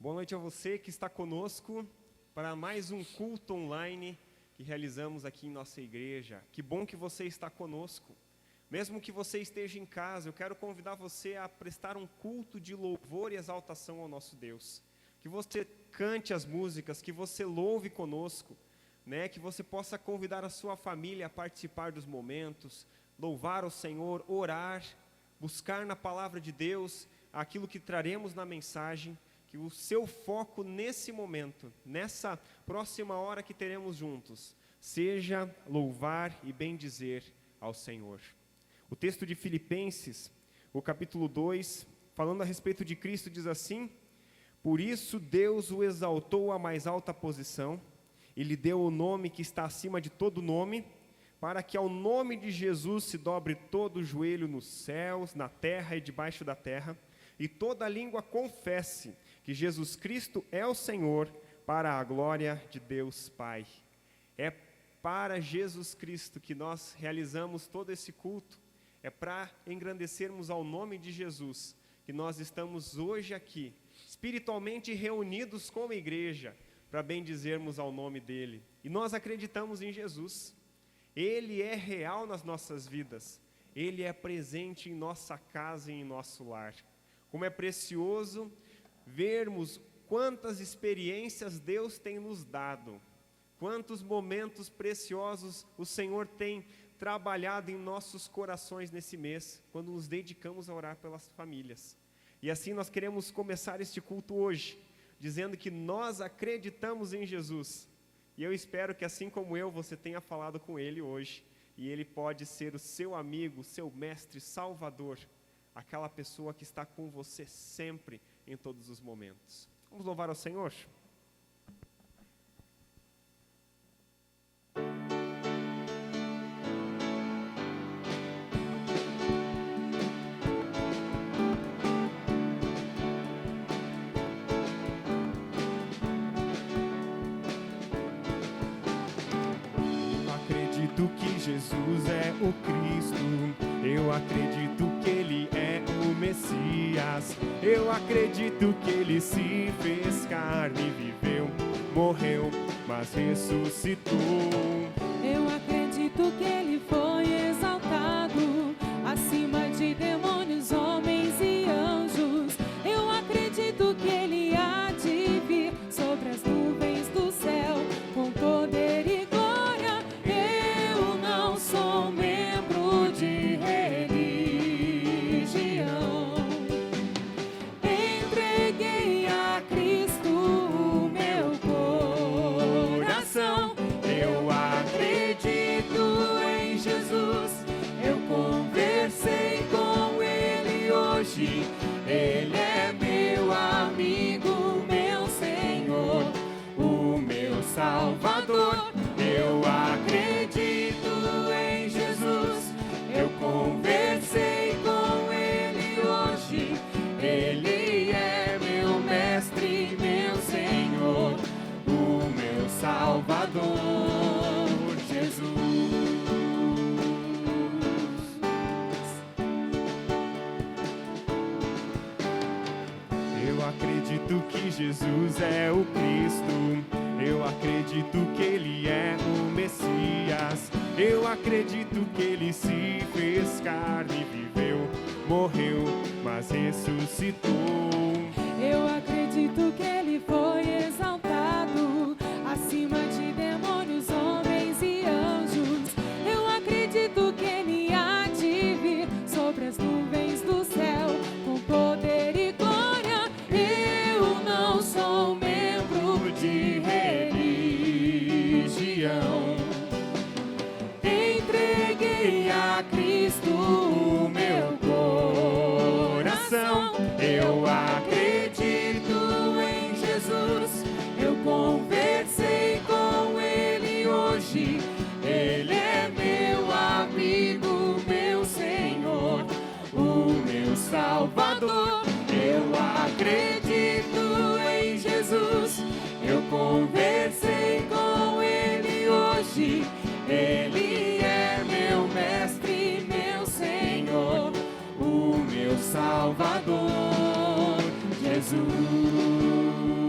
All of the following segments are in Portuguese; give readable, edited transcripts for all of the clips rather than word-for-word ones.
Boa noite a você que está conosco para mais um culto online que realizamos aqui em nossa igreja. Que bom que você está conosco. Mesmo que você esteja em casa, eu quero convidar você a prestar um culto de louvor e exaltação ao nosso Deus. Que você cante as músicas, que você louve conosco, né? Que você possa convidar a sua família a participar dos momentos, louvar o Senhor, orar, buscar na palavra de Deus aquilo que traremos na mensagem. Que o seu foco nesse momento, nessa próxima hora que teremos juntos, seja louvar e bendizer ao Senhor. O texto de Filipenses, o capítulo 2, falando a respeito de Cristo, diz assim: por isso Deus o exaltou à mais alta posição, e lhe deu o nome que está acima de todo nome, para que ao nome de Jesus se dobre todo o joelho nos céus, na terra e debaixo da terra, e toda língua confesse que Jesus Cristo é o Senhor, para a glória de Deus Pai. É para Jesus Cristo que nós realizamos todo esse culto, é para engrandecermos ao nome de Jesus, que nós estamos hoje aqui, espiritualmente reunidos como igreja, para bendizermos ao nome dEle. E nós acreditamos em Jesus, Ele é real nas nossas vidas, Ele é presente em nossa casa e em nosso lar. Como é precioso vermos quantas experiências Deus tem nos dado, quantos momentos preciosos o Senhor tem trabalhado em nossos corações nesse mês, quando nos dedicamos a orar pelas famílias. E assim nós queremos começar este culto hoje, dizendo que nós acreditamos em Jesus. E eu espero que assim como eu, você tenha falado com Ele hoje, e Ele pode ser o seu amigo, seu mestre, salvador, aquela pessoa que está com você sempre, em todos os momentos. Vamos louvar ao Senhor? Eu acredito que Jesus é o Cristo, eu acredito que Ele é o Messias, eu acredito que Ele se fez carne, viveu, morreu, mas ressuscitou. Eu acredito que Ele foi exaltado, acima de demônios, homens e anjos. Eu acredito que Ele há de vir sobre as nuvens do céu, com poder e glória. Eu não sou membro de religião, entreguei a Cristo o meu coração. Eu acredito em Jesus, eu conversei com Ele hoje. Ele é meu amigo, meu Senhor, o meu Salvador. Eu acredito em Jesus, eu conversei com Ele hoje. Ele é meu mestre, meu Senhor, o meu Salvador, Jesus. Eu acredito que Jesus é o Cristo, eu acredito que Ele é o Messias, eu acredito que Ele se fez carne, viveu, morreu, mas ressuscitou. Eu acredito que Ele foi exaltado, acima de demônios, homens e anjos. Eu acredito que Ele há de vir sobre as nuvens do céu, com poder e glória. Eu não sou membro de religião, entreguei a Cristo o meu coração. Eu acredito em Jesus, eu conversei com Ele hoje. Ele é meu amigo, meu Senhor, o meu Salvador. Eu acredito em Jesus, eu conversei com Ele hoje. Ele é meu mestre, meu Senhor, o meu Salvador, Jesus.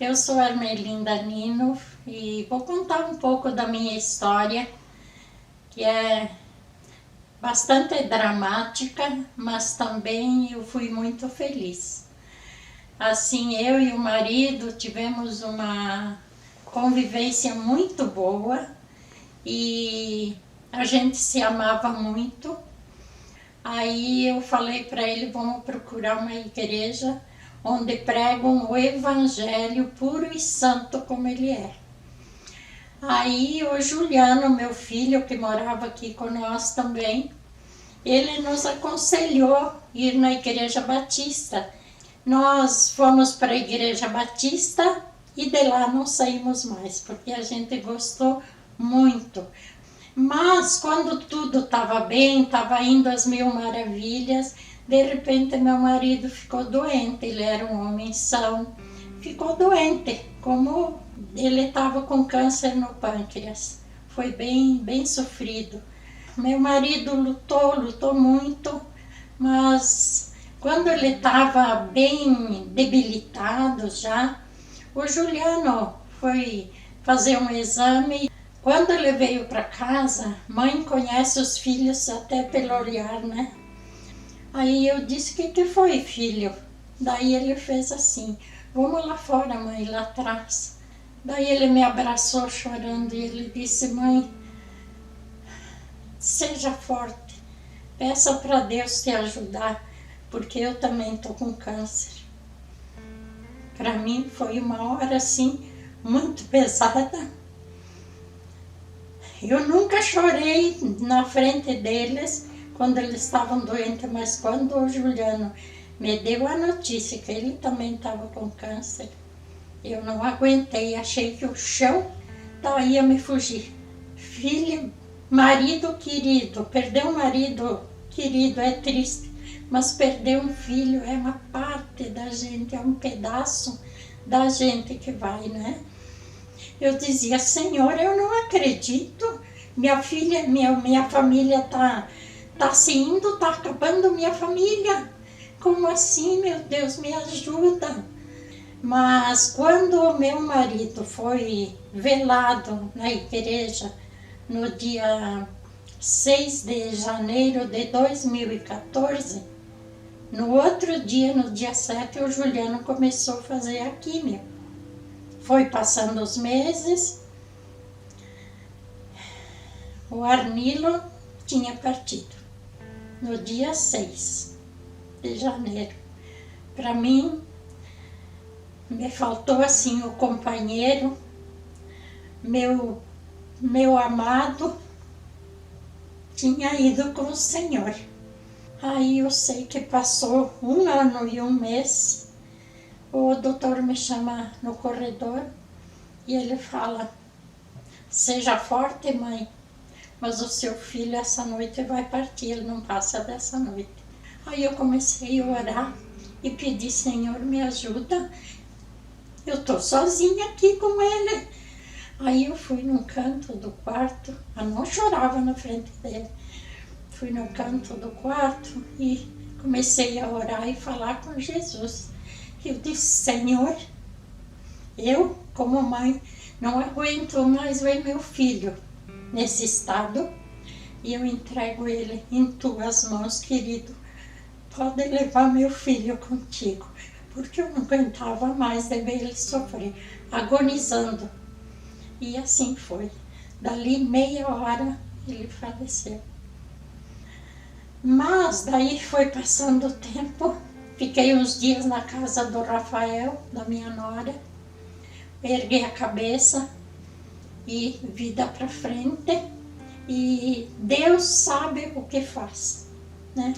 Eu sou Armelinda Nino e vou contar um pouco da minha história, que é bastante dramática, mas também eu fui muito feliz. Assim, eu e o marido tivemos uma convivência muito boa e a gente se amava muito. Aí eu falei para ele, vamos procurar uma igreja onde pregam o evangelho puro e santo como ele é. Aí o Juliano, meu filho, que morava aqui com nós também, ele nos aconselhou ir na Igreja Batista. Nós fomos para a Igreja Batista e de lá não saímos mais, porque a gente gostou muito. Mas quando tudo estava bem, estava indo às mil maravilhas, de repente meu marido ficou doente, ele era um homem são, ficou doente, como ele estava com câncer no pâncreas, foi bem sofrido. Meu marido lutou muito, mas quando ele estava bem debilitado já, o Juliano foi fazer um exame. Quando ele veio para casa, mãe conhece os filhos até pelo olhar, né? Aí eu disse, o que foi, filho? Daí ele fez assim, vamos lá fora, mãe, lá atrás. Daí ele me abraçou chorando e ele disse, mãe, seja forte, peça para Deus te ajudar, porque eu também estou com câncer. Para mim foi uma hora assim, muito pesada. Eu nunca chorei na frente deles quando eles estavam doentes, mas quando o Juliano me deu a notícia que ele também estava com câncer, eu não aguentei, achei que o chão ia me fugir. Filho, marido querido, perder um marido querido é triste, mas perder um filho é uma parte da gente, é um pedaço da gente que vai, né? Eu dizia, Senhor, eu não acredito, minha família tá se indo, tá acabando minha família. Como assim, meu Deus, me ajuda. Mas quando o meu marido foi velado na igreja, no dia 6 de janeiro de 2014, no outro dia, no dia 7, o Juliano começou a fazer a químio. Foi passando os meses, o Arnilo tinha partido no dia 6 de janeiro. Para mim, me faltou assim o companheiro, meu amado, tinha ido com o Senhor. Aí eu sei que passou 1 ano e 1 mês, o doutor me chama no corredor e ele fala, seja forte, mãe, mas o seu filho essa noite vai partir, ele não passa dessa noite. Aí eu comecei a orar e pedi, Senhor, me ajuda, eu estou sozinha aqui com ele. Aí eu fui num canto do quarto, eu não chorava na frente dele, fui no canto do quarto e comecei a orar e falar com Jesus. Eu disse, Senhor, eu, como mãe, não aguento mais ver meu filho nesse estado e eu entrego ele em tuas mãos, querido. Pode levar meu filho contigo, porque eu não aguentava mais de ver ele sofrer, agonizando. E assim foi. Dali meia hora ele faleceu. Mas daí foi passando o tempo. Fiquei uns dias na casa do Rafael, da minha nora, erguei a cabeça e vida para frente, e Deus sabe o que faz, né?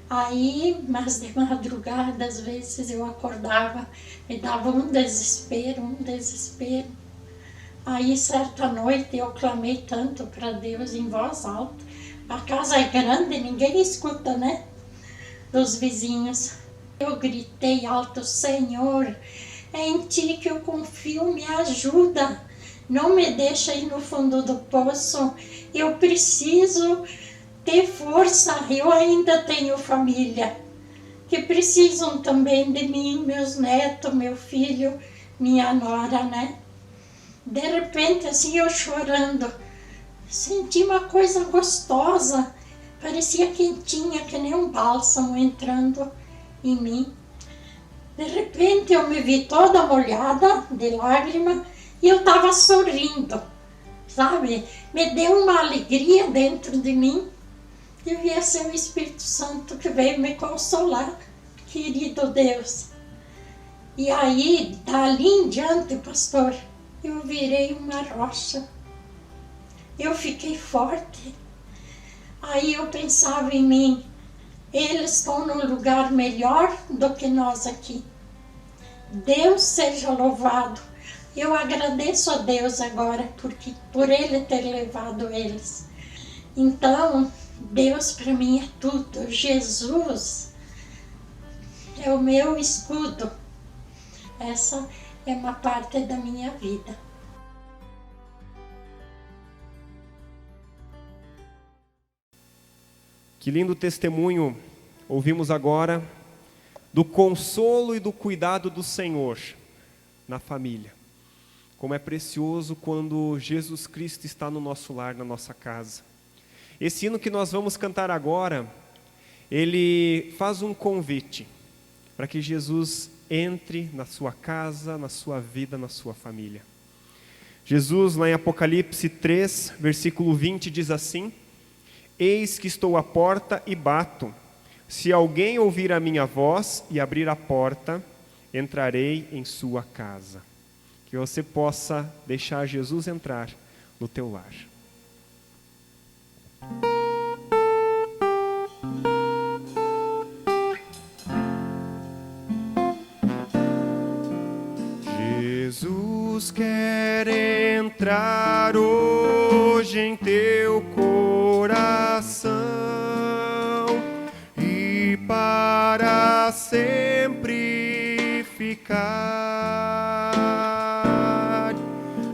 Aí, mas de madrugada, às vezes eu acordava, me dava um desespero. Aí, certa noite, eu clamei tanto para Deus em voz alta. A casa é grande, ninguém escuta, né? Dos vizinhos. Eu gritei alto, Senhor, é em Ti que eu confio, me ajuda. Não me deixa ir no fundo do poço, eu preciso ter força, eu ainda tenho família, que precisam também de mim, meus netos, meu filho, minha nora, né? De repente, assim, eu chorando, senti uma coisa gostosa, parecia quentinha, que nem um bálsamo entrando em mim. De repente eu me vi toda molhada de lágrima e eu estava sorrindo, sabe? Me deu uma alegria dentro de mim. Devia ser o Espírito Santo que veio me consolar, querido Deus. E aí, dali em diante, pastor, eu virei uma rocha. Eu fiquei forte. Aí eu pensava em mim, eles estão num lugar melhor do que nós aqui. Deus seja louvado. Eu agradeço a Deus agora por Ele ter levado eles. Então, Deus para mim é tudo. Jesus é o meu escudo. Essa é uma parte da minha vida. Que lindo testemunho ouvimos agora do consolo e do cuidado do Senhor na família. Como é precioso quando Jesus Cristo está no nosso lar, na nossa casa. Esse hino que nós vamos cantar agora, ele faz um convite para que Jesus entre na sua casa, na sua vida, na sua família. Jesus, lá em Apocalipse 3, versículo 20, diz assim: Eis que estou à porta e bato. Se alguém ouvir a minha voz e abrir a porta, entrarei em sua casa. Que você possa deixar Jesus entrar no teu lar. Jesus quer entrar hoje em teu coração e para sempre ficar,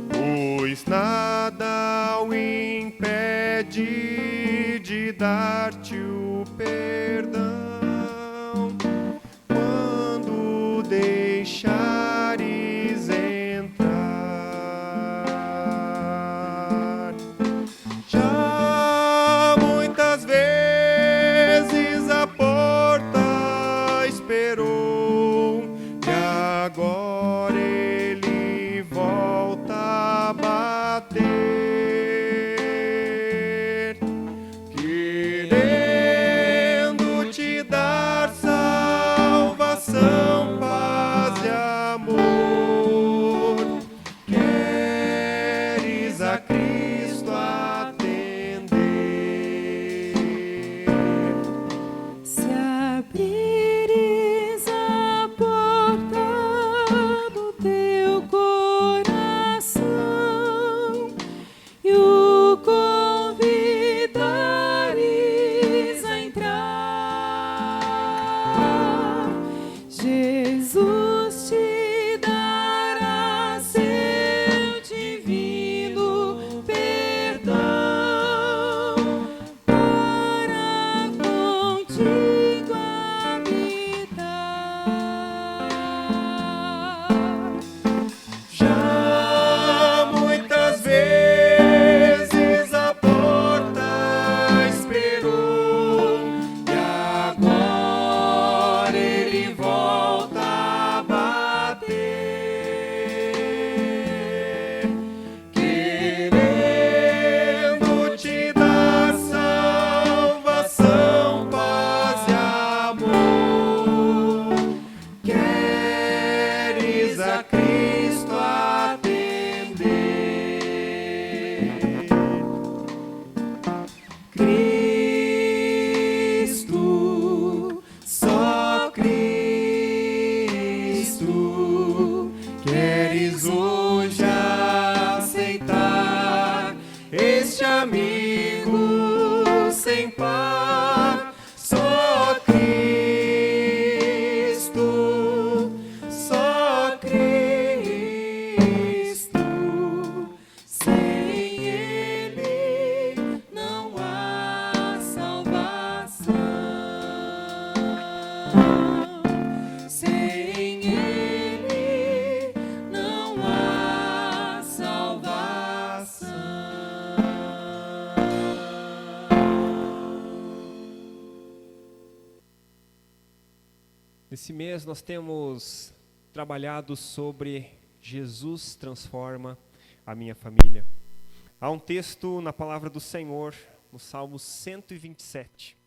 pois nada o impede de dar-te o perdão quando deixares entrar. Já muitas vezes a porta esperou e agora ele volta a bater, querendo te dar salvação, paz e amor. Queres a Cristo atender? Se abrires a porta do teu coração e o convidares a entrar, Jesus te dará seu divino perdão para contigo habitar. Já muitas vezes a porta esperou e agora ele volta a bater, querendo te dar salvação, paz e amor. Queres a Cristo atender? Cristo, só Cristo, queres hoje aceitar este amigo sem par? Só Cristo, só Cristo, sem Ele não há salvação. Sem Ele não Esse mês nós temos trabalhado sobre Jesus transforma a minha família. Há um texto na palavra do Senhor, no Salmo 127,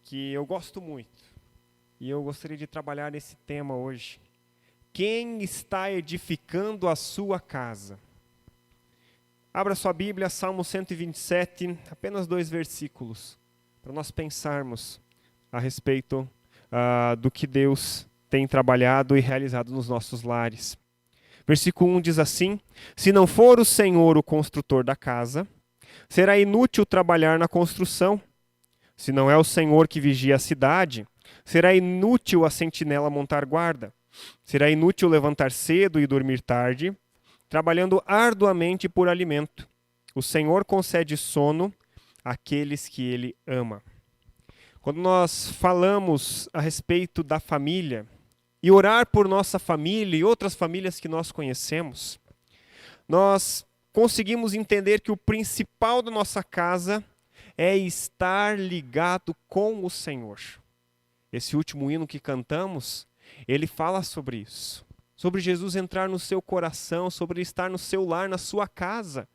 que eu gosto muito. E eu gostaria de trabalhar esse tema hoje. Quem está edificando a sua casa? Abra sua Bíblia, Salmo 127, apenas 2 versículos, para nós pensarmos a respeito do que Deus tem trabalhado e realizado nos nossos lares. Versículo 1 diz assim: Se não for o Senhor o construtor da casa, será inútil trabalhar na construção. Se não é o Senhor que vigia a cidade, será inútil a sentinela montar guarda. Será inútil levantar cedo e dormir tarde, trabalhando arduamente por alimento. O Senhor concede sono àqueles que Ele ama. Quando nós falamos a respeito da família, e orar por nossa família e outras famílias que nós conhecemos, nós conseguimos entender que o principal da nossa casa é estar ligado com o Senhor. Esse último hino que cantamos, ele fala sobre isso. Sobre Jesus entrar no seu coração, sobre ele estar no seu lar, na sua casa.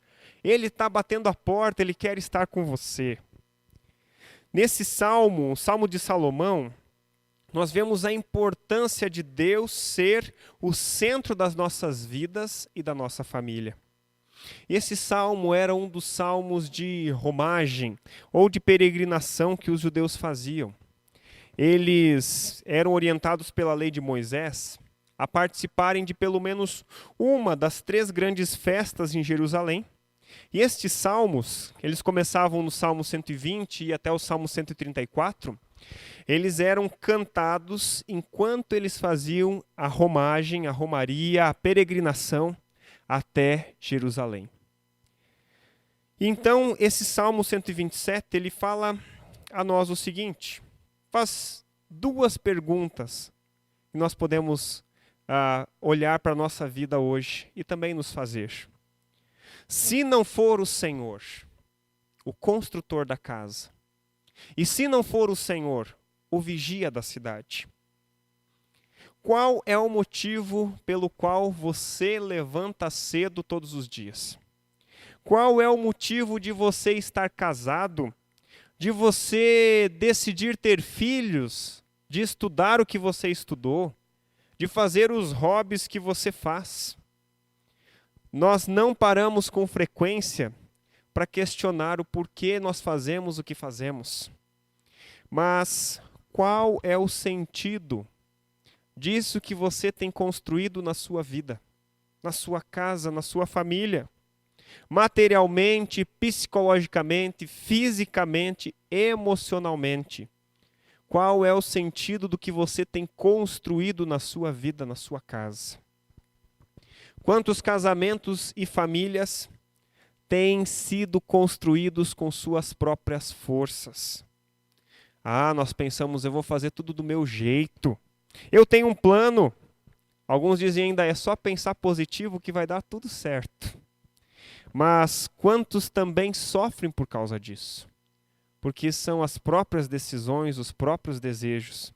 Ele está batendo a porta, ele quer estar com você. Nesse salmo, o Salmo de Salomão, nós vemos a importância de Deus ser o centro das nossas vidas e da nossa família. Esse salmo era um dos salmos de romagem ou de peregrinação que os judeus faziam. Eles eram orientados pela lei de Moisés a participarem de pelo menos uma das 3 grandes festas em Jerusalém. E estes salmos, eles começavam no Salmo 120 e até o Salmo 134, eles eram cantados enquanto eles faziam a romagem, a romaria, a peregrinação até Jerusalém. Então, esse Salmo 127, ele fala a nós o seguinte, faz 2 perguntas que nós podemos olhar para a nossa vida hoje e também nos fazer. Se não for o Senhor, o construtor da casa, e se não for o Senhor, o vigia da cidade, qual é o motivo pelo qual você levanta cedo todos os dias? Qual é o motivo de você estar casado, de você decidir ter filhos, de estudar o que você estudou, de fazer os hobbies que você faz? Nós não paramos com frequência para questionar o porquê nós fazemos o que fazemos. Mas qual é o sentido disso que você tem construído na sua vida, na sua casa, na sua família? Materialmente, psicologicamente, fisicamente, emocionalmente. Qual é o sentido do que você tem construído na sua vida, na sua casa? Quantos casamentos e famílias têm sido construídos com suas próprias forças? Nós pensamos, eu vou fazer tudo do meu jeito. Eu tenho um plano. Alguns dizem ainda, é só pensar positivo que vai dar tudo certo. Mas quantos também sofrem por causa disso? Porque são as próprias decisões, os próprios desejos.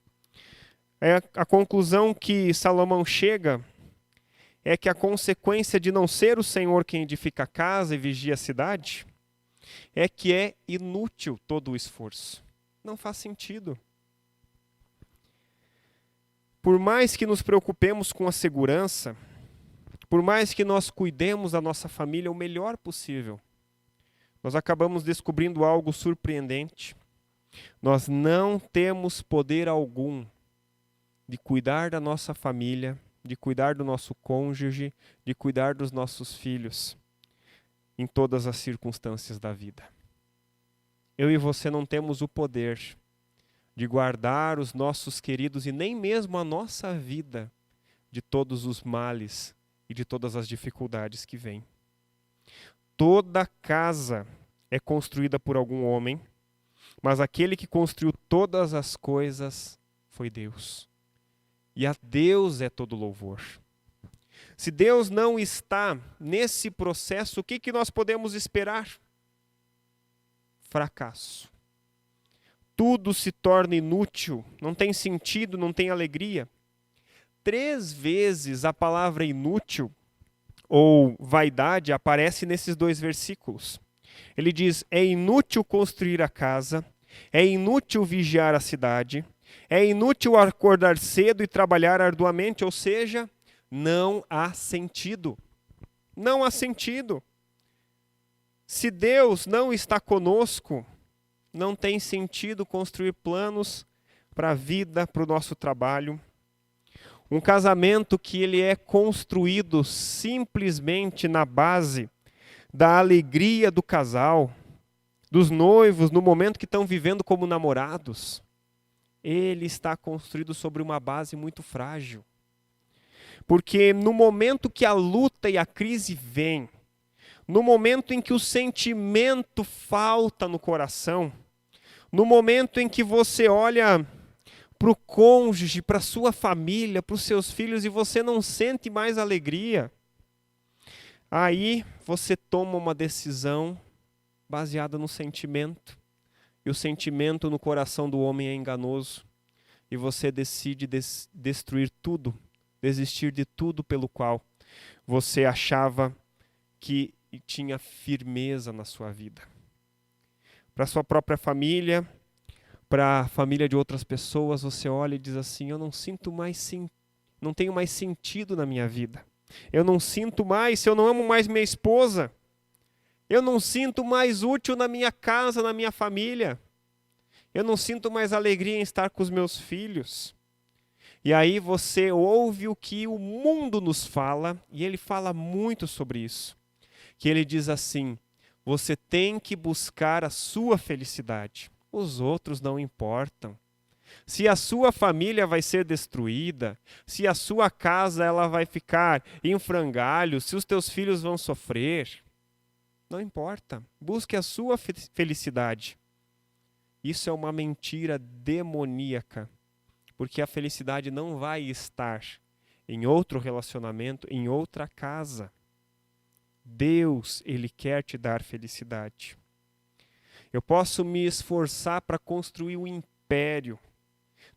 A conclusão que Salomão chega é que a consequência de não ser o Senhor quem edifica a casa e vigia a cidade é que é inútil todo o esforço. Não faz sentido. Por mais que nos preocupemos com a segurança, por mais que nós cuidemos da nossa família o melhor possível, nós acabamos descobrindo algo surpreendente. Nós não temos poder algum de cuidar da nossa família, de cuidar do nosso cônjuge, de cuidar dos nossos filhos, em todas as circunstâncias da vida. Eu e você não temos o poder de guardar os nossos queridos e nem mesmo a nossa vida de todos os males e de todas as dificuldades que vêm. Toda casa é construída por algum homem, mas aquele que construiu todas as coisas foi Deus. E a Deus é todo louvor. Se Deus não está nesse processo, o que nós podemos esperar? Fracasso. tudo se torna inútil, não tem sentido, não tem alegria. 3 vezes a palavra inútil ou vaidade aparece nesses 2 versículos. Ele diz: é inútil construir a casa, é inútil vigiar a cidade, é inútil acordar cedo e trabalhar arduamente, ou seja, não há sentido. Não há sentido. Se Deus não está conosco, não tem sentido construir planos para a vida, para o nosso trabalho. Um casamento que ele é construído simplesmente na base da alegria do casal, dos noivos, no momento que estão vivendo como namorados, ele está construído sobre uma base muito frágil. Porque no momento que a luta e a crise vêm, no momento em que o sentimento falta no coração, no momento em que você olha para o cônjuge, para a sua família, para os seus filhos e você não sente mais alegria, aí você toma uma decisão baseada no sentimento. E o sentimento no coração do homem é enganoso. E você decide destruir tudo, desistir de tudo pelo qual você achava que tinha firmeza na sua vida. Para a sua própria família, para a família de outras pessoas, você olha e diz assim: eu não tenho mais sentido na minha vida. Eu não sinto mais, se eu não amo mais minha esposa, eu não sinto mais útil na minha casa, na minha família. Eu não sinto mais alegria em estar com os meus filhos. E aí você ouve o que o mundo nos fala, e ele fala muito sobre isso. Que ele diz assim: você tem que buscar a sua felicidade. Os outros não importam. Se a sua família vai ser destruída, se a sua casa ela vai ficar em frangalhos, se os teus filhos vão sofrer, não importa. Busque a sua felicidade. Isso é uma mentira demoníaca, porque a felicidade não vai estar em outro relacionamento, em outra casa. Deus, Ele quer te dar felicidade. Eu posso me esforçar para construir um império,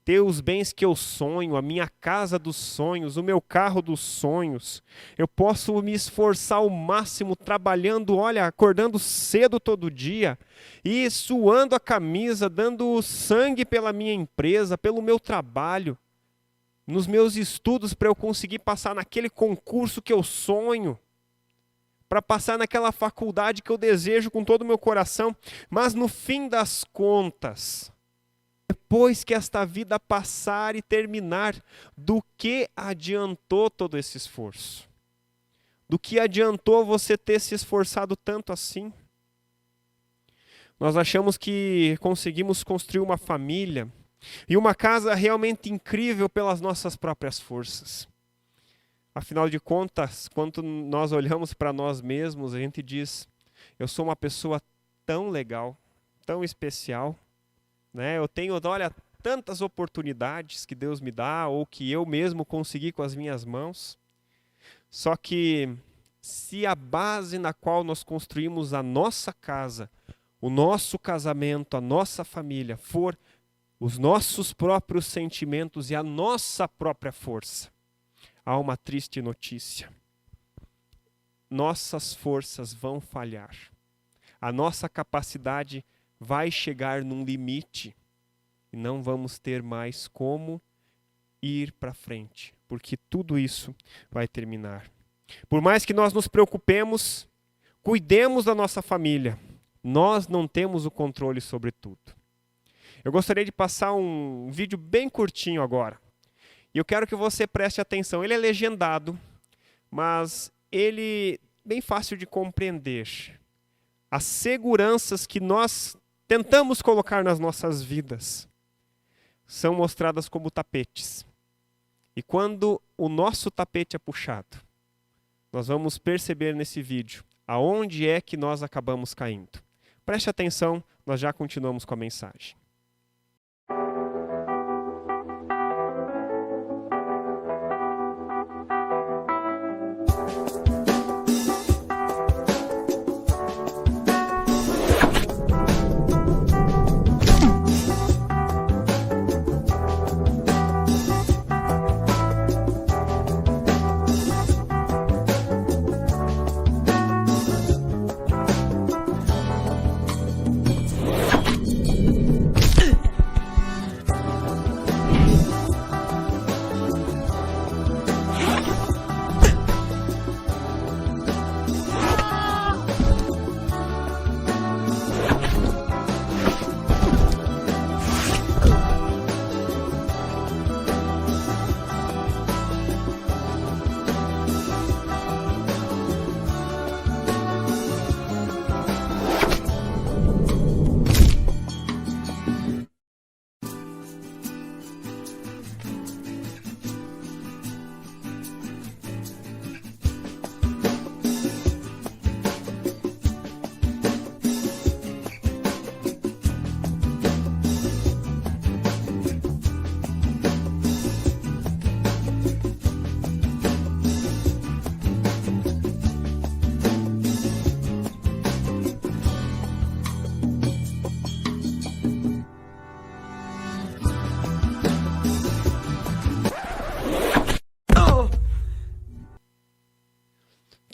ter os bens que eu sonho, a minha casa dos sonhos, o meu carro dos sonhos. Eu posso me esforçar ao máximo trabalhando, acordando cedo todo dia e suando a camisa, dando sangue pela minha empresa, pelo meu trabalho, nos meus estudos para eu conseguir passar naquele concurso que eu sonho, para passar naquela faculdade que eu desejo com todo o meu coração. Mas no fim das contas, depois que esta vida passar e terminar, do que adiantou todo esse esforço? Do que adiantou você ter se esforçado tanto assim? Nós achamos que conseguimos construir uma família e uma casa realmente incrível pelas nossas próprias forças. Afinal de contas, quando nós olhamos para nós mesmos, a gente diz: eu sou uma pessoa tão legal, tão especial, né? Eu tenho, tantas oportunidades que Deus me dá, ou que eu mesmo consegui com as minhas mãos. Só que se a base na qual nós construímos a nossa casa, o nosso casamento, a nossa família, for os nossos próprios sentimentos e a nossa própria força, há uma triste notícia. Nossas forças vão falhar. A nossa capacidade vai chegar num limite e não vamos ter mais como ir para frente, porque tudo isso vai terminar. Por mais que nós nos preocupemos, cuidemos da nossa família, nós não temos o controle sobre tudo. Eu gostaria de passar um vídeo bem curtinho agora. E eu quero que você preste atenção. Ele é legendado, mas ele é bem fácil de compreender. As seguranças que nós tentamos colocar nas nossas vidas são mostradas como tapetes. E quando o nosso tapete é puxado, nós vamos perceber nesse vídeo aonde é que nós acabamos caindo. Preste atenção, nós já continuamos com a mensagem.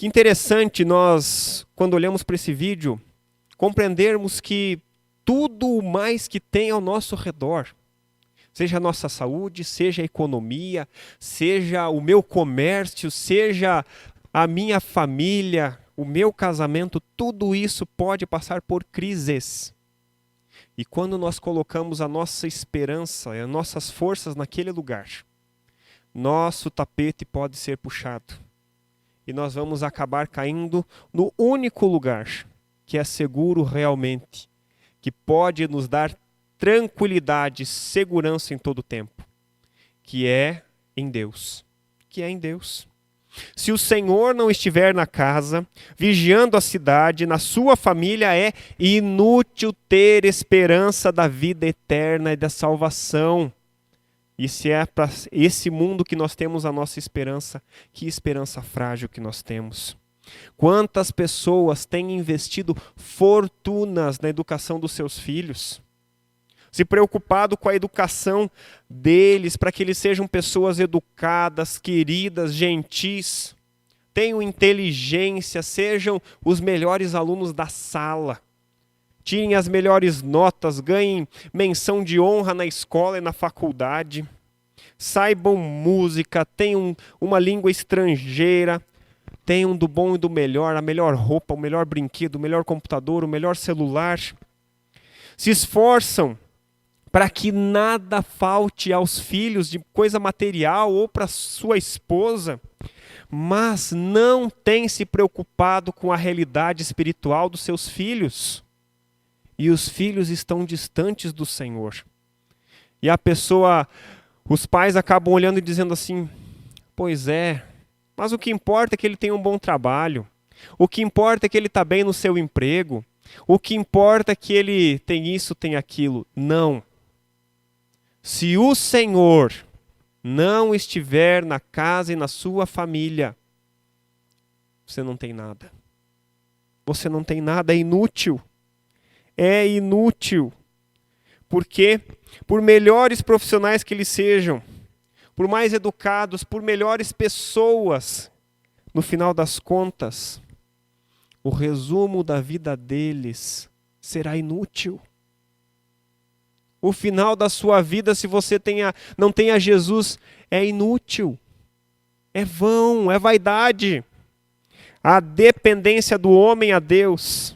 Que interessante nós, quando olhamos para esse vídeo, compreendermos que tudo o mais que tem ao nosso redor, seja a nossa saúde, seja a economia, seja o meu comércio, seja a minha família, o meu casamento, tudo isso pode passar por crises. E quando nós colocamos a nossa esperança e as nossas forças naquele lugar, nosso tapete pode ser puxado. E nós vamos acabar caindo no único lugar que é seguro realmente, que pode nos dar tranquilidade, segurança em todo o tempo, que é em Deus. Que é em Deus. Se o Senhor não estiver na casa, vigiando a cidade, na sua família, é inútil ter esperança da vida eterna e da salvação. E se é para esse mundo que nós temos a nossa esperança, que esperança frágil que nós temos. Quantas pessoas têm investido fortunas na educação dos seus filhos, se preocupado com a educação deles, para que eles sejam pessoas educadas, queridas, gentis, tenham inteligência, sejam os melhores alunos da sala, tirem as melhores notas, ganhem menção de honra na escola e na faculdade, saibam música, tenham uma língua estrangeira, tenham do bom e do melhor, a melhor roupa, o melhor brinquedo, o melhor computador, o melhor celular. Se esforçam para que nada falte aos filhos de coisa material ou para sua esposa, mas não têm se preocupado com a realidade espiritual dos seus filhos. E os filhos estão distantes do Senhor. E os pais acabam olhando e dizendo assim, pois é, mas o que importa é que ele tem um bom trabalho. O que importa é que ele está bem no seu emprego. O que importa é que ele tem isso, tem aquilo. Não. Se o Senhor não estiver na casa e na sua família, você não tem nada. Você não tem nada, é inútil. É inútil. Porque, por melhores profissionais que eles sejam, por mais educados, por melhores pessoas, no final das contas, o resumo da vida deles será inútil. O final da sua vida, se você não tenha Jesus, é inútil. É vão, é vaidade. A dependência do homem a Deus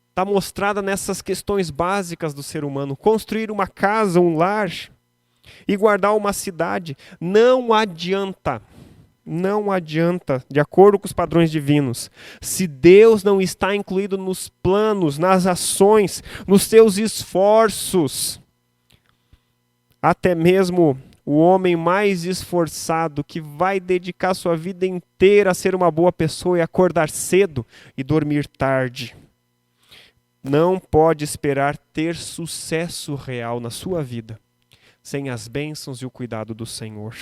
está mostrada nessas questões básicas do ser humano. Construir uma casa, um lar e guardar uma cidade. Não adianta, de acordo com os padrões divinos, se Deus não está incluído nos planos, nas ações, nos seus esforços. Até mesmo o homem mais esforçado, que vai dedicar sua vida inteira a ser uma boa pessoa e acordar cedo e dormir tarde, não pode esperar ter sucesso real na sua vida sem as bênçãos e o cuidado do Senhor.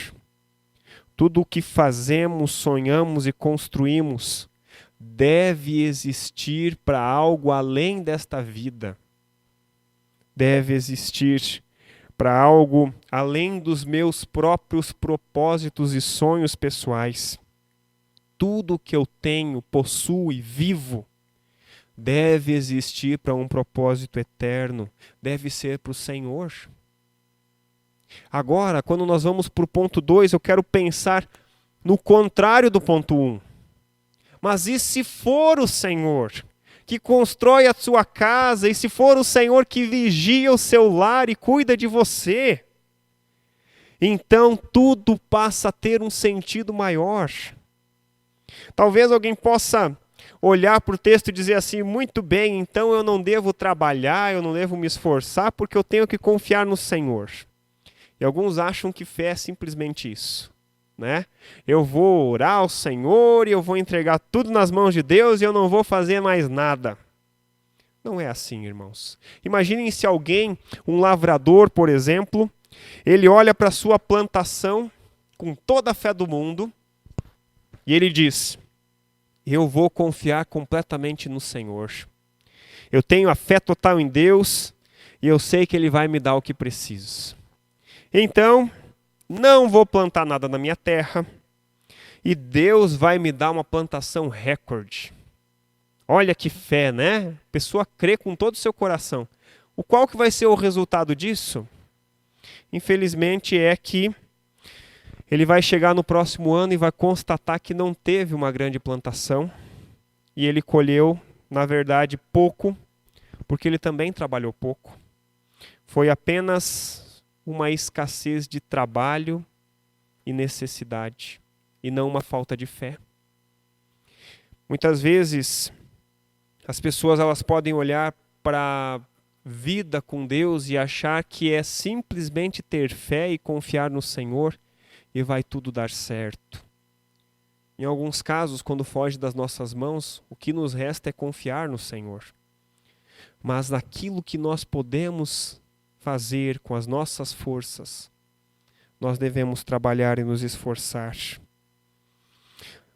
Tudo o que fazemos, sonhamos e construímos deve existir para algo além desta vida. Deve existir para algo além dos meus próprios propósitos e sonhos pessoais. Tudo o que eu tenho, possuo e vivo deve existir para um propósito eterno. Deve ser para o Senhor. Agora, quando nós vamos para o ponto 2, eu quero pensar no contrário do ponto 1. Mas e se for o Senhor que constrói a sua casa, e se for o Senhor que vigia o seu lar e cuida de você? Então tudo passa a ter um sentido maior. Talvez alguém possa olhar para o texto e dizer assim, muito bem, então eu não devo trabalhar, eu não devo me esforçar, porque eu tenho que confiar no Senhor. E alguns acham que fé é simplesmente isso, né? Eu vou orar ao Senhor e eu vou entregar tudo nas mãos de Deus e eu não vou fazer mais nada. Não é assim, irmãos. Imaginem se alguém, um lavrador, por exemplo, ele olha para a sua plantação com toda a fé do mundo e ele diz, eu vou confiar completamente no Senhor. Eu tenho a fé total em Deus e eu sei que Ele vai me dar o que preciso. Então, não vou plantar nada na minha terra e Deus vai me dar uma plantação recorde. Olha que fé, né? A pessoa crê com todo o seu coração. Qual que vai ser o resultado disso? Infelizmente é que ele vai chegar no próximo ano e vai constatar que não teve uma grande plantação e ele colheu, na verdade, pouco, porque ele também trabalhou pouco. Foi apenas uma escassez de trabalho e necessidade, e não uma falta de fé. Muitas vezes, as pessoas elas podem olhar para a vida com Deus e achar que é simplesmente ter fé e confiar no Senhor e vai tudo dar certo. Em alguns casos, quando foge das nossas mãos, o que nos resta é confiar no Senhor. Mas naquilo que nós podemos fazer com as nossas forças, nós devemos trabalhar e nos esforçar.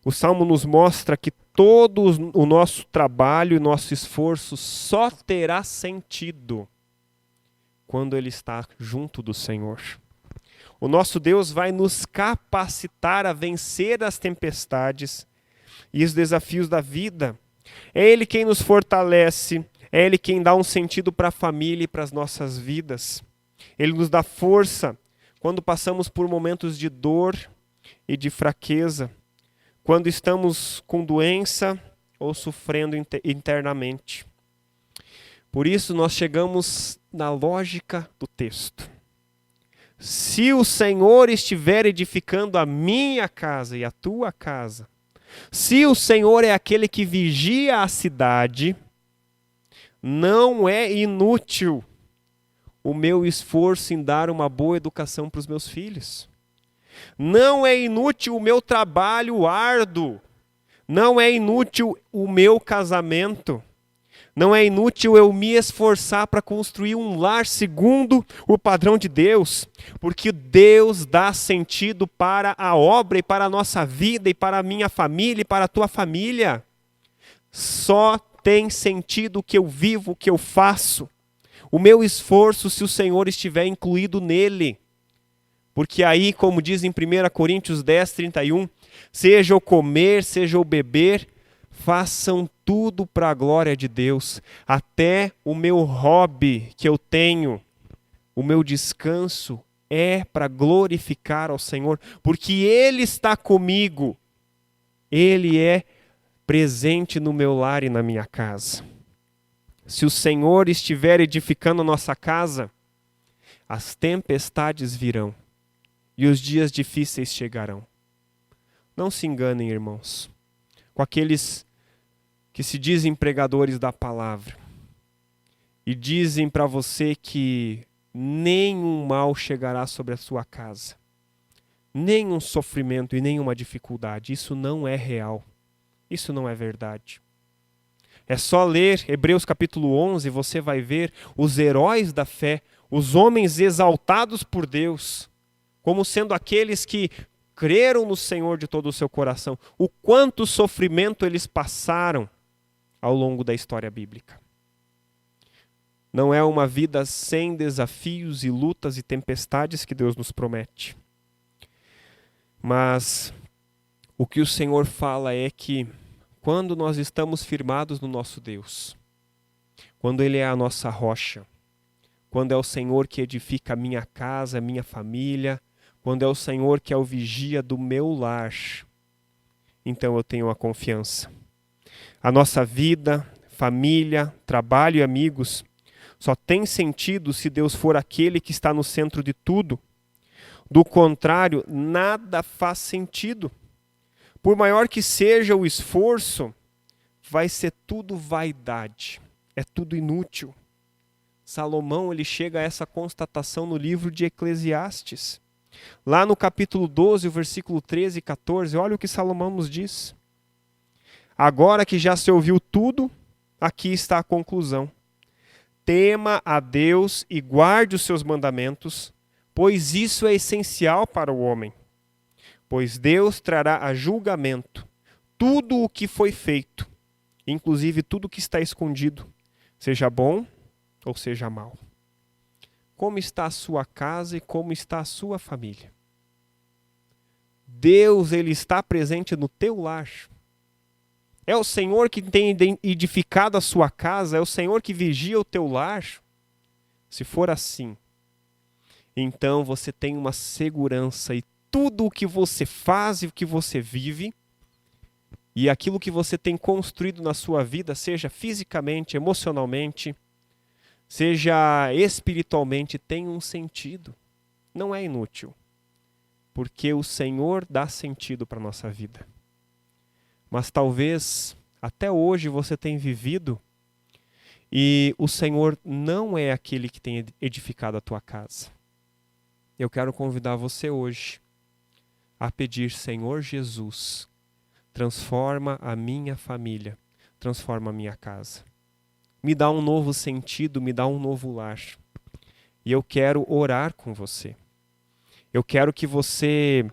O Salmo nos mostra que todo o nosso trabalho e nosso esforço só terá sentido quando ele está junto do Senhor. O nosso Deus vai nos capacitar a vencer as tempestades e os desafios da vida. É Ele quem nos fortalece, é Ele quem dá um sentido para a família e para as nossas vidas. Ele nos dá força quando passamos por momentos de dor e de fraqueza, quando estamos com doença ou sofrendo internamente. Por isso nós chegamos na lógica do texto. Se o Senhor estiver edificando a minha casa e a tua casa, se o Senhor é aquele que vigia a cidade, não é inútil o meu esforço em dar uma boa educação para os meus filhos. Não é inútil o meu trabalho árduo. Não é inútil o meu casamento. Não é inútil eu me esforçar para construir um lar segundo o padrão de Deus, porque Deus dá sentido para a obra e para a nossa vida e para a minha família e para a tua família. Só tem sentido o que eu vivo, o que eu faço. O meu esforço se o Senhor estiver incluído nele. Porque aí, como diz em 1 Coríntios 10, 31, seja o comer, seja o beber, façam tudo para a glória de Deus. Até o meu hobby que eu tenho, o meu descanso é para glorificar ao Senhor, porque Ele está comigo. Ele é presente no meu lar e na minha casa. Se o Senhor estiver edificando a nossa casa, as tempestades virão e os dias difíceis chegarão. Não se enganem, irmãos, com aqueles que se dizem pregadores da palavra e dizem para você que nenhum mal chegará sobre a sua casa, nenhum sofrimento e nenhuma dificuldade. Isso não é real, isso não é verdade. É só ler Hebreus capítulo 11, você vai ver os heróis da fé, os homens exaltados por Deus, como sendo aqueles que creram no Senhor de todo o seu coração, o quanto sofrimento eles passaram ao longo da história bíblica. Não é uma vida sem desafios e lutas e tempestades que Deus nos promete. Mas o que o Senhor fala é que quando nós estamos firmados no nosso Deus, quando Ele é a nossa rocha, quando é o Senhor que edifica a minha casa, a minha família, quando é o Senhor que é o vigia do meu lar, então eu tenho a confiança. A nossa vida, família, trabalho e amigos só tem sentido se Deus for aquele que está no centro de tudo. Do contrário, nada faz sentido. Por maior que seja o esforço, vai ser tudo vaidade, é tudo inútil. Salomão ele chega a essa constatação no livro de Eclesiastes. Lá no capítulo 12, o versículo 13 e 14, olha o que Salomão nos diz. Agora que já se ouviu tudo, aqui está a conclusão. Tema a Deus e guarde os seus mandamentos, pois isso é essencial para o homem. Pois Deus trará a julgamento tudo o que foi feito, inclusive tudo o que está escondido, seja bom ou seja mal. Como está a sua casa e como está a sua família? Deus, Ele está presente no teu lar. É o Senhor que tem edificado a sua casa, é o Senhor que vigia o teu lar. Se for assim, então você tem uma segurança e tudo o que você faz e o que você vive e aquilo que você tem construído na sua vida, seja fisicamente, emocionalmente, seja espiritualmente, tem um sentido. Não é inútil, porque o Senhor dá sentido para a nossa vida. Mas talvez até hoje você tenha vivido e o Senhor não é aquele que tem edificado a tua casa. Eu quero convidar você hoje a pedir: Senhor Jesus, transforma a minha família, transforma a minha casa. Me dá um novo sentido, me dá um novo lar. E eu quero orar com você. Eu quero que você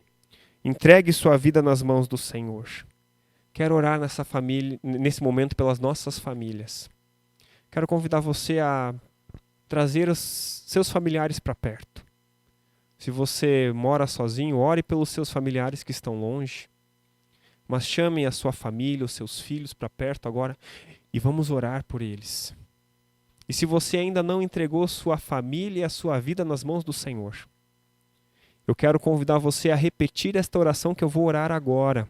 entregue sua vida nas mãos do Senhor. Quero orar nessa família, nesse momento pelas nossas famílias. Quero convidar você a trazer os seus familiares para perto. Se você mora sozinho, ore pelos seus familiares que estão longe. Mas chame a sua família, os seus filhos para perto agora e vamos orar por eles. E se você ainda não entregou sua família e a sua vida nas mãos do Senhor, eu quero convidar você a repetir esta oração que eu vou orar agora.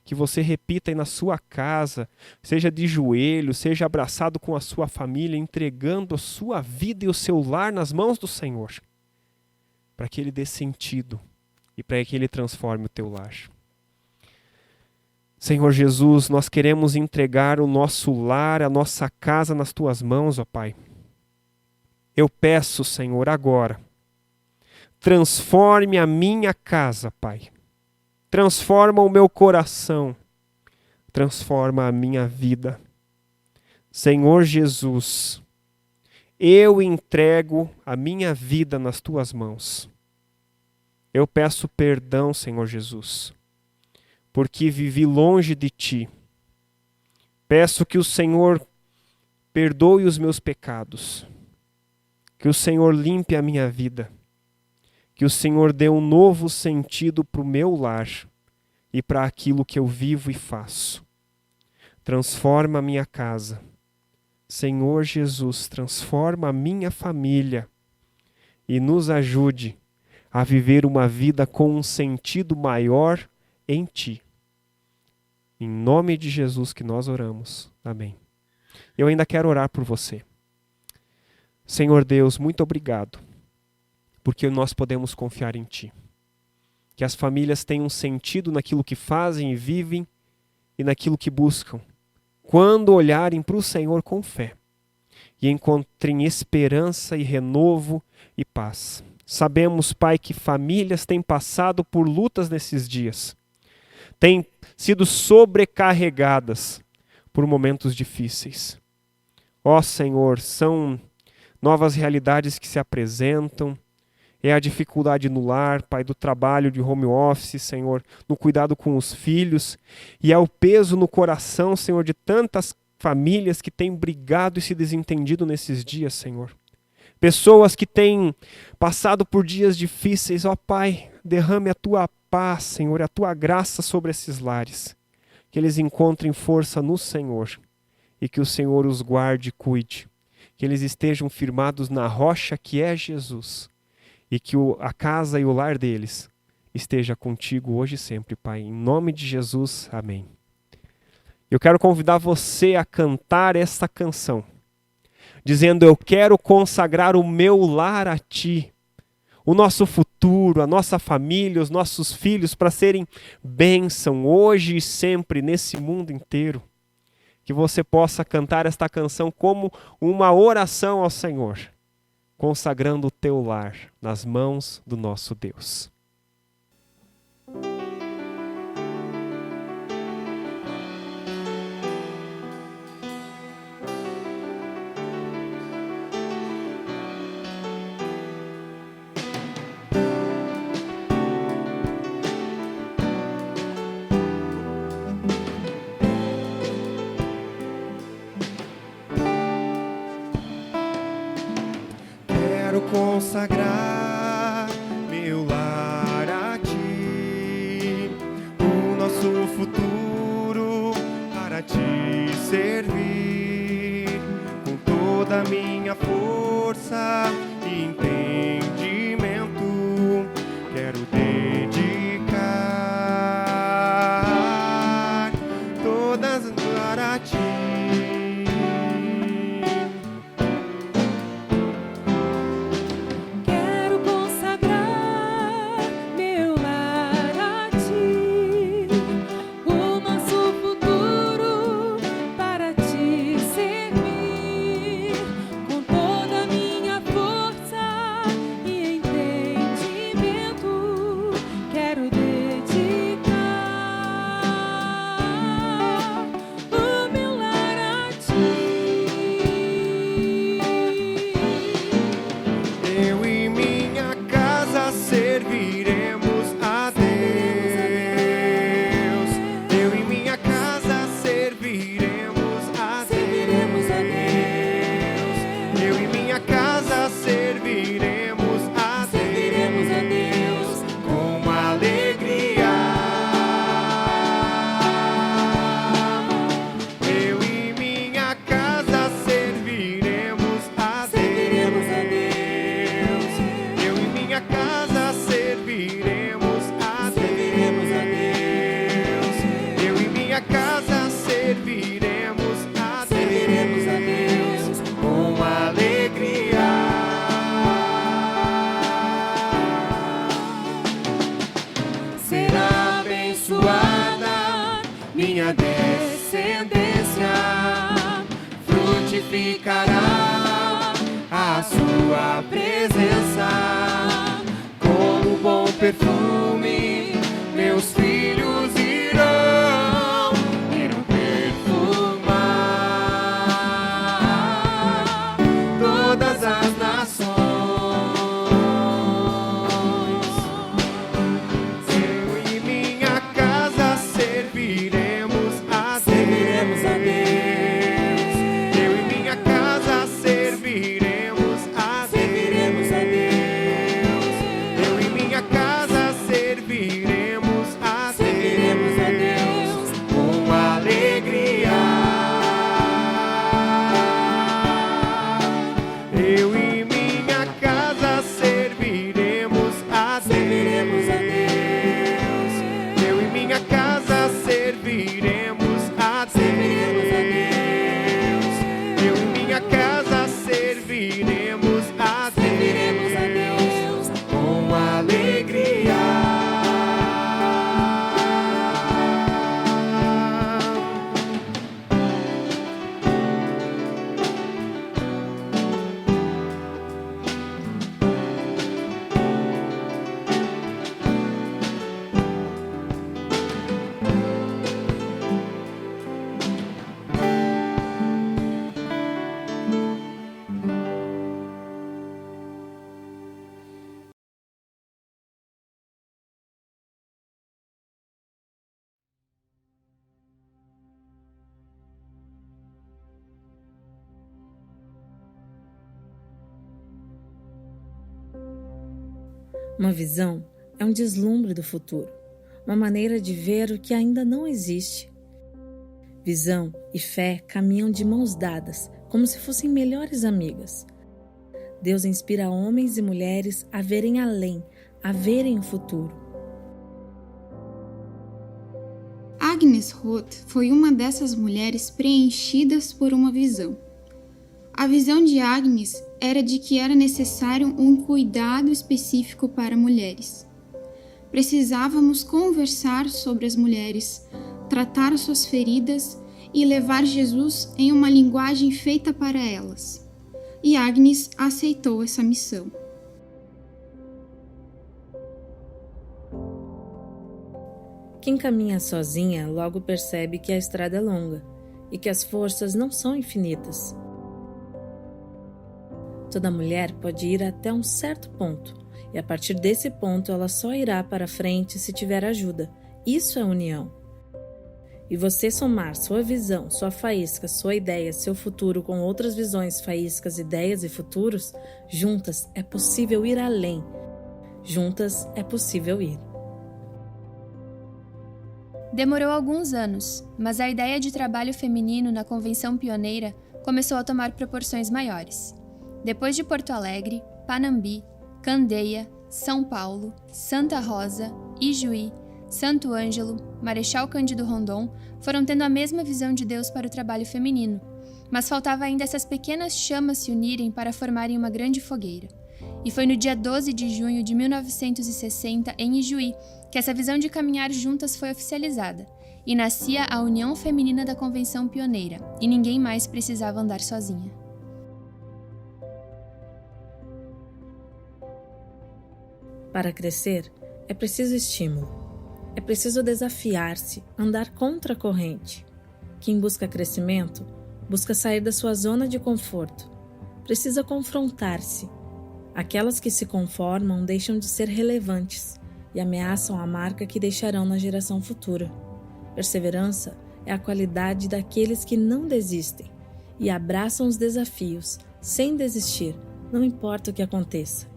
Que você repita aí na sua casa, seja de joelho, seja abraçado com a sua família, entregando a sua vida e o seu lar nas mãos do Senhor, para que Ele dê sentido e para que Ele transforme o teu lar. Senhor Jesus, nós queremos entregar o nosso lar, a nossa casa nas tuas mãos, ó Pai. Eu peço, Senhor, agora, transforme a minha casa, Pai. Transforma o meu coração, transforma a minha vida. Senhor Jesus, eu entrego a minha vida nas tuas mãos. Eu peço perdão, Senhor Jesus, porque vivi longe de ti. Peço que o Senhor perdoe os meus pecados, que o Senhor limpe a minha vida, que o Senhor dê um novo sentido para o meu lar e para aquilo que eu vivo e faço. Transforma a minha casa. Senhor Jesus, transforma a minha família e nos ajude a viver uma vida com um sentido maior em Ti. Em nome de Jesus que nós oramos. Amém. Eu ainda quero orar por você. Senhor Deus, muito obrigado, porque nós podemos confiar em Ti. Que as famílias tenham sentido naquilo que fazem e vivem e naquilo que buscam, quando olharem para o Senhor com fé e encontrem esperança e renovo e paz. Sabemos, Pai, que famílias têm passado por lutas nesses dias, têm sido sobrecarregadas por momentos difíceis. Ó Senhor, são novas realidades que se apresentam, é a dificuldade no lar, Pai, do trabalho de home office, Senhor, no cuidado com os filhos, e é o peso no coração, Senhor, de tantas famílias que têm brigado e se desentendido nesses dias, Senhor. Pessoas que têm passado por dias difíceis, ó Pai, derrame a Tua paz, Senhor, a Tua graça sobre esses lares, que eles encontrem força no Senhor, e que o Senhor os guarde e cuide, que eles estejam firmados na rocha que é Jesus, e que a casa e o lar deles esteja contigo hoje e sempre, Pai. Em nome de Jesus, amém. Eu quero convidar você a cantar essa canção, dizendo: eu quero consagrar o meu lar a Ti, o nosso futuro, a nossa família, os nossos filhos, para serem bênção hoje e sempre nesse mundo inteiro. Que você possa cantar esta canção como uma oração ao Senhor, consagrando o teu lar nas mãos do nosso Deus. Consagrar meu lar a Ti, te servir com toda a minha força e entendimento. Quero dedicar todas para ti. Quero consagrar meu lar a ti, o nosso futuro para te servir com toda a minha força e entendimento. Quero dedicar o meu lar a ti. Eu e minha casa serviremos a Deus. Eu e minha casa serviremos a Serviremos a Deus. Eu e minha casa serviremos a Serviremos a Deus com alegria. Eu e minha casa serviremos a Serviremos a Deus. Eu e minha casa serviremos a Serviremos a Deus. Eu e minha casa serviremos a Serviremos a Deus com alegria. Será abençoada minha descendência, frutificará a sua presença. Como bom perfume, meus filhos irão perfumar todas as nações. Eu e minha casa serviremos a Serviremos a Deus. Eu e minha casa serviremos a Serviremos a Deus. Eu e minha casa serviremos a Serviremos a Deus com alegria. Eu e minha casa serviremos a Serviremos a Deus. Eu e minha casa serviremos a Serviremos a Deus. Eu e minha casa serviremos a Serviremos a Deus com alegria. Uma visão é um deslumbre do futuro, uma maneira de ver o que ainda não existe. Visão e fé caminham de mãos dadas, como se fossem melhores amigas. Deus inspira homens e mulheres a verem além, a verem o futuro. Agnes Roth foi uma dessas mulheres preenchidas por uma visão. A visão de Agnes era de que era necessário um cuidado específico para mulheres. Precisávamos conversar sobre as mulheres, tratar suas feridas e levar Jesus em uma linguagem feita para elas. E Agnes aceitou essa missão. Quem caminha sozinha logo percebe que a estrada é longa e que as forças não são infinitas. Toda mulher pode ir até um certo ponto, e a partir desse ponto ela só irá para frente se tiver ajuda. Isso é união. E você somar sua visão, sua faísca, sua ideia, seu futuro com outras visões, faíscas, ideias e futuros, juntas é possível ir além. Juntas é possível ir. Demorou alguns anos, mas a ideia de trabalho feminino na Convenção Pioneira começou a tomar proporções maiores. Depois de Porto Alegre, Panambi, Candeia, São Paulo, Santa Rosa, Ijuí, Santo Ângelo, Marechal Cândido Rondon foram tendo a mesma visão de Deus para o trabalho feminino, mas faltava ainda essas pequenas chamas se unirem para formarem uma grande fogueira. E foi no dia 12 de junho de 1960, em Ijuí, que essa visão de caminhar juntas foi oficializada, e nascia a União Feminina da Convenção Pioneira, e ninguém mais precisava andar sozinha. Para crescer, é preciso estímulo. É preciso desafiar-se, andar contra a corrente. Quem busca crescimento, busca sair da sua zona de conforto. Precisa confrontar-se. Aquelas que se conformam deixam de ser relevantes e ameaçam a marca que deixarão na geração futura. Perseverança é a qualidade daqueles que não desistem e abraçam os desafios sem desistir, não importa o que aconteça.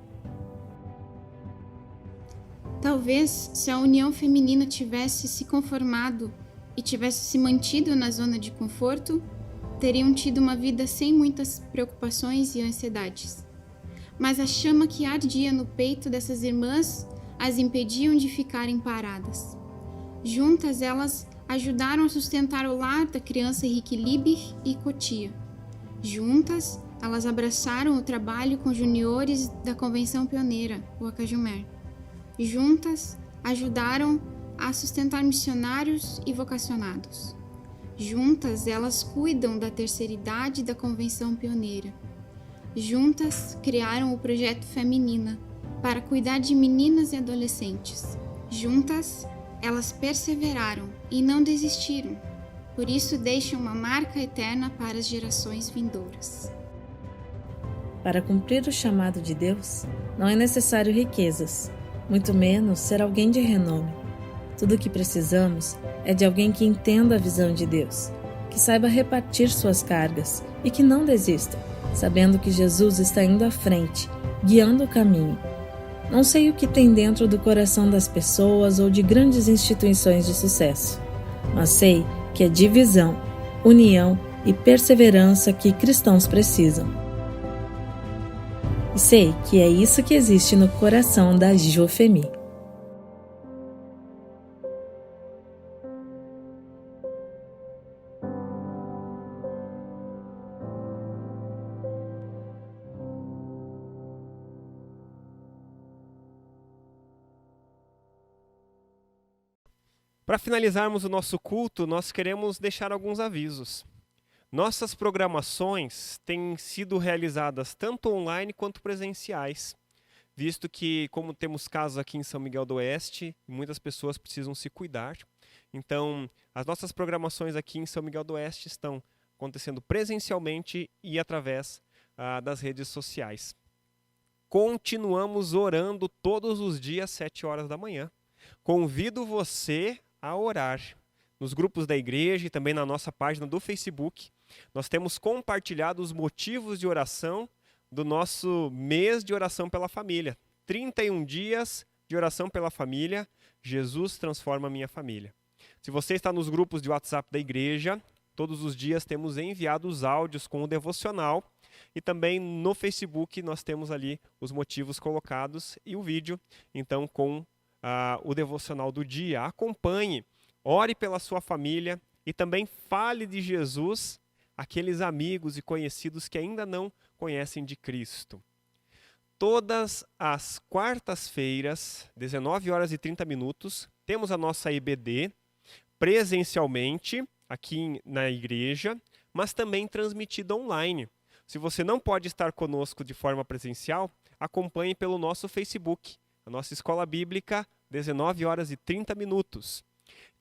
Talvez, se a União Feminina tivesse se conformado e tivesse se mantido na zona de conforto, teriam tido uma vida sem muitas preocupações e ansiedades. Mas a chama que ardia no peito dessas irmãs as impediam de ficarem paradas. Juntas, elas ajudaram a sustentar o lar da criança Henrique Lieber e Cotia. Juntas, elas abraçaram o trabalho com juniores da Convenção Pioneira, o Acajumer. Juntas, ajudaram a sustentar missionários e vocacionados. Juntas, elas cuidam da terceira idade da Convenção Pioneira. Juntas, criaram o projeto Feminina para cuidar de meninas e adolescentes. Juntas, elas perseveraram e não desistiram. Por isso, deixam uma marca eterna para as gerações vindouras. Para cumprir o chamado de Deus, não é necessário riquezas, muito menos ser alguém de renome. Tudo o que precisamos é de alguém que entenda a visão de Deus, que saiba repartir suas cargas e que não desista, sabendo que Jesus está indo à frente, guiando o caminho. Não sei o que tem dentro do coração das pessoas ou de grandes instituições de sucesso, mas sei que é de visão, união e perseverança que cristãos precisam. E sei que é isso que existe no coração da Jofemi. Para finalizarmos o nosso culto, nós queremos deixar alguns avisos. Nossas programações têm sido realizadas tanto online quanto presenciais, visto que, como temos casos aqui em São Miguel do Oeste, muitas pessoas precisam se cuidar. Então, as nossas programações aqui em São Miguel do Oeste estão acontecendo presencialmente e através das redes sociais. Continuamos orando todos os dias, 7 horas da manhã. Convido você a orar nos grupos da igreja e também na nossa página do Facebook. Nós temos compartilhado os motivos de oração do nosso mês de oração pela família. 31 dias de oração pela família, Jesus transforma a minha família. Se você está nos grupos de WhatsApp da igreja, todos os dias temos enviado os áudios com o devocional e também no Facebook nós temos ali os motivos colocados e o vídeo, então com o devocional do dia. Acompanhe, ore pela sua família e também fale de Jesus àqueles amigos e conhecidos que ainda não conhecem de Cristo. Todas as quartas-feiras, 19 horas e 30 minutos, temos a nossa EBD presencialmente aqui na igreja, mas também transmitida online. Se você não pode estar conosco de forma presencial, acompanhe pelo nosso Facebook, a nossa Escola Bíblica, 19 horas e 30 minutos.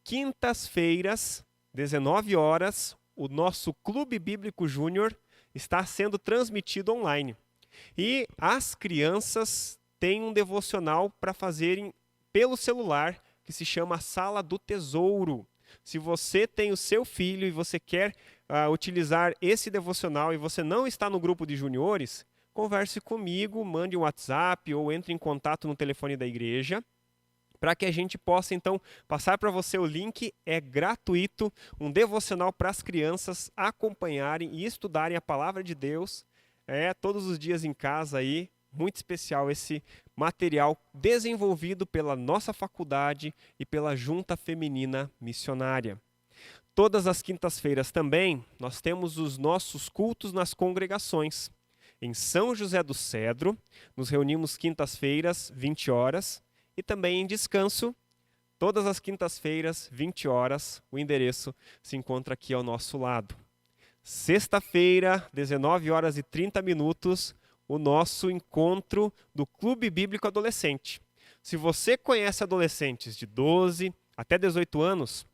Quintas-feiras, 19 horas, o nosso Clube Bíblico Júnior está sendo transmitido online. E as crianças têm um devocional para fazerem pelo celular, que se chama Sala do Tesouro. Se você tem o seu filho e você quer utilizar esse devocional e você não está no grupo de juniores, converse comigo, mande um WhatsApp ou entre em contato no telefone da igreja para que a gente possa, então, passar para você o link. É gratuito, um devocional para as crianças acompanharem e estudarem a palavra de Deus todos os dias em casa aí. Muito especial esse material desenvolvido pela nossa faculdade e pela Junta Feminina Missionária. Todas as quintas-feiras também nós temos os nossos cultos nas congregações. Em São José do Cedro, nos reunimos quintas-feiras, 20 horas, e também em Descanso, todas as quintas-feiras, 20 horas, o endereço se encontra aqui ao nosso lado. Sexta-feira, 19 horas e 30 minutos, o nosso encontro do Clube Bíblico Adolescente. Se você conhece adolescentes de 12 até 18 anos,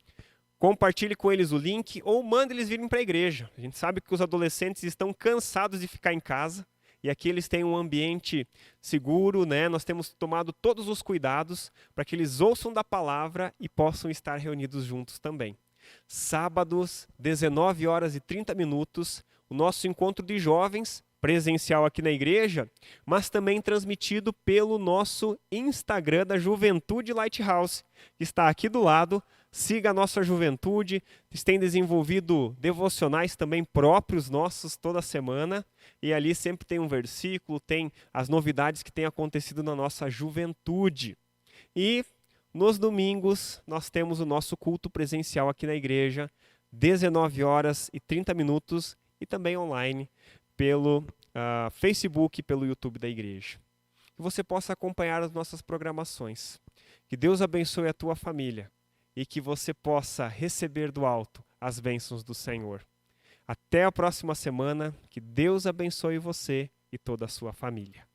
compartilhe com eles o link ou mande eles virem para a igreja. A gente sabe que os adolescentes estão cansados de ficar em casa e aqui eles têm um ambiente seguro, né? Nós temos tomado todos os cuidados para que eles ouçam da palavra e possam estar reunidos juntos também. Sábados, 19 horas e 30 minutos, o nosso encontro de jovens, presencial aqui na igreja, mas também transmitido pelo nosso Instagram da Juventude Lighthouse, que está aqui do lado. Siga a nossa juventude, eles têm desenvolvido devocionais também próprios nossos toda semana, e ali sempre tem um versículo, tem as novidades que têm acontecido na nossa juventude. E nos domingos nós temos o nosso culto presencial aqui na igreja, 19 horas e 30 minutos, e também online pelo Facebook e pelo YouTube da igreja. Que você possa acompanhar as nossas programações. Que Deus abençoe a tua família e que você possa receber do alto as bênçãos do Senhor. Até a próxima semana, que Deus abençoe você e toda a sua família.